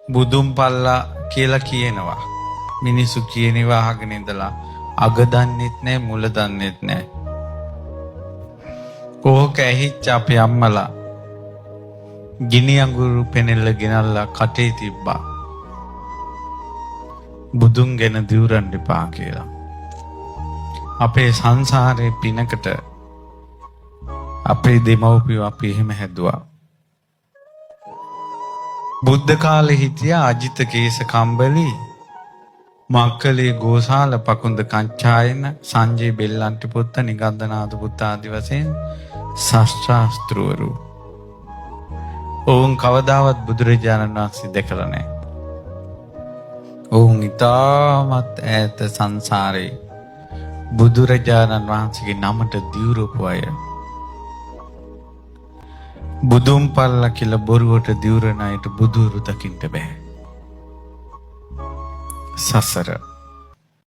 බුදුන් පල්ලා කියලා කියනවා. මිනිස්සු කියනවා අහගෙන ඉඳලා අග දන්නෙත් නැහැ මුල දන්නෙත් නැහැ. ඕක ඇහිච්ච අපේ අම්මලා ගිනි අඟුරු පෙනෙල්ල ගෙනල්ලා කටේ තිබ්බා. බුදුන් ගැන දිවුරන්න එපා කියලා. අපේ සංසාරේ පිනකට අපේ දෙමව්පියෝ අපි එහෙම හැදුවා. බුද්ධ කාලේ හිටියා අජිත කේස කම්බලි, මක්කලේ ගෝසාල, පකුන්ද කංචායන, සංජය බෙල්ලන්ටි පුත්ත, නිගන්ධනාථ පුත්ත ආදි වශයෙන් ශාස්ත්‍රාස්ත්‍රවරු. ඔවුන් කවදාවත් බුදුරජාණන් වහන්සේ දැකලා නැහැ. ඔවුන් ඉතාමත් ඈත සංසාරේ බුදුරජාණන් වහන්සේගේ නමට දිවුරපු අය. බුදුන් පල්ලා කියලා බොරුවට දිවුරන අයට බුදුරු දකින්න බෑ. සසර